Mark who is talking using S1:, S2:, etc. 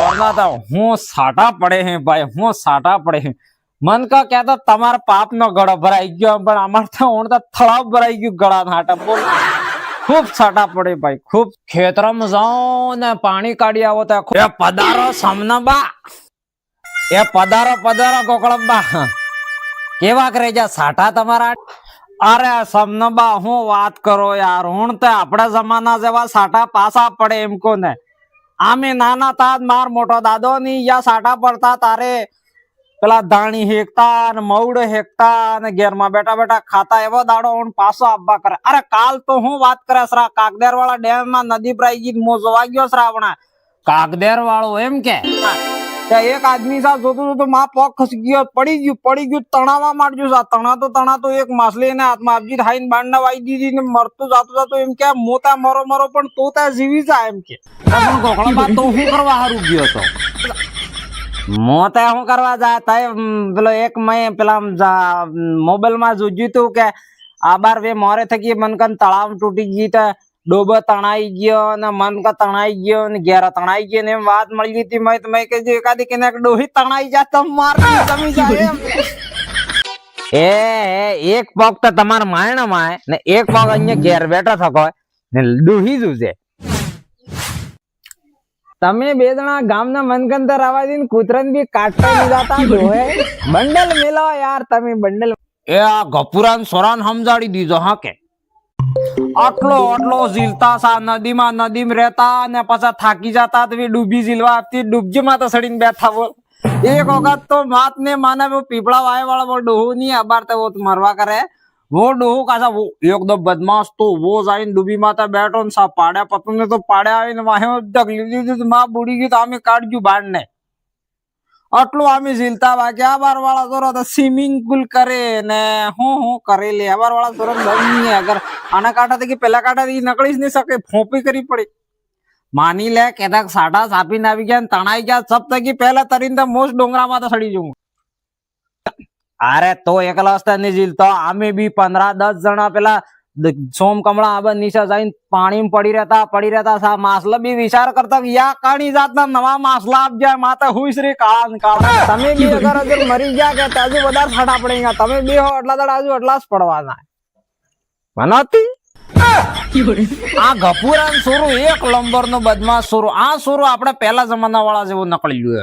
S1: वरना तो હું સાટા પડે હે ભાઈ, હું સાટા પડે હે. મન કા કહેતા તમારા પાપ નો ગળો ભરાઈ ગયો, પણ અમાર તો ઓણ તો થળાવ ભરાઈ ગયું ગળા નાટા. બોલ, ખૂબ સાટા પડે ભાઈ, ખૂબ. ખેતરમાં જાઓ ને પાણી કાઢી આવો તો એ પધારો સમનબા, એ પધારો પધારો ગોકળબા. કેવા કરે જા સાટા તમારા? અરે સમનબા હું વાત કરો યાર, હું તો આપણા જમાના જેવા સાટા પાસા પડે એમ કો ને. આમે નાના તા માર મોટો દાદો ની યા સાટા પડતા તારે પેલા ધાણી હેકતા ને મવડ હેકતા ને ઘેરમાં બેઠા બેઠા ખાતા, એવો દાડો હું પાછો આવવા કરે. અરે કાલ તો હું વાત કરે સરા, કાગદેર વાળા ડેમ માં નદી ભરાઈ ગઈ, મો જોવા ગયો શ્રાવણા. કાગદેર વાળો એમ કે એક આદમી સાથે જોતું જોતું માં પગ ખસી ગયો, પડી ગયું તણાવા માંડ્યું. તણા તો એક માછલી ને હાથમાં આપજી ખાઈને બાંડના વાઈ દીધી ને મરતું જાતું એમ કે મોતા મરો પણ તો ત્યાં જીવી જાય એમ કે. ગોખળા તો શું કરવા હારું ગયો હતો? મોતે શું કરવા જાય તય પેલો એક મેં પેલા મોબાઈલ માં જોયું તું કે આ બાર વે મોરે થકી મનકન તળાવ તૂટી ગઈ તો ડોબો તણાઈ ગયો ને મનકા તણાઈ ગયો ને ઘેરા તણાઈ ગયો ને એમ વાત મળી હતી. મેં કે જે એકાદી કે ડોહી તણાઈ જાય તો મારી જમી જાય એમ. એક પગ તો તમારા માયણા માં ને એક પગ અહીંયા ઘેર બેઠા થકો ને ડોહી જુજે. તમે બે જણા ગામના મનગંદર આવા દઈને કૂતરાને બી કાટતા નહીં જાતા ડોહે. બંડલ મેલો યાર તમે બંડલ. એ આ ગપુરાન સોરાન સમજાડી દીધો હા કે આટલો ઝીલતા સા નદીમાં રહેતા ને પાછા થાકી જતા તો ડૂબી ઝીલવા આપતી ડૂબજીમાં તો સડીને બેઠા. બોલ, એક વખત તો માત ને માને પીપળા વાય વાળા ડોહો નહીં અબાર તો મરવા કરે. वो डोहो कासा वो एकदम बदमाश तो वो जाइन डूबी माता बैठो ने सा पाड्या पतंग ने तो पाड्या आવીને વાહે ઢગલી દીધું. માં બુડી ગઈ તો અમે કાઢ્યું બાર ને. આટલું અમે ઝીલતા વાગ્યા. બાર વાળા જોરો તો સ્વિમિંગ પુલ કરે ને હું કરે લે. બાર વાળા જોરો બની અગર આના કાંઠા થી પેલા કાંઠા થી નકળી જ નહીં શકે, ફોંપી કરી પડી. માની લે કેતા સાટા સાપીને આવી ગયા ને તણાઈ ગયા સબ તકી પહેલા તરીને તો મોસ્ટ ડોંગરામાં તો સડી જવું. અરે તો એકલા હસ્તા નહીં ઝીલતો, અમે બી 15-10 જણા પેલા સોમ કમળા આબા નીચે જઈને પાણી પડી રહેતા માછલા બી વિચાર કરતા યા કાણી જાતના નવા માછલા આપ જાય માતા હુઈ શ્રી કાળા. તમે બી અગર મરી ગયા કે તાજુ વધારે ફાટા પડેગા. તમે બી હો એટલા દાડા હજુ એટલા જ પડવાના બનાતી. આ ગપુરાન સોરું એક નંબર નો બદમાશ સોરું. આ સોરું આપડે પેલા જમાના વાળા જેવું નકળી ગયું.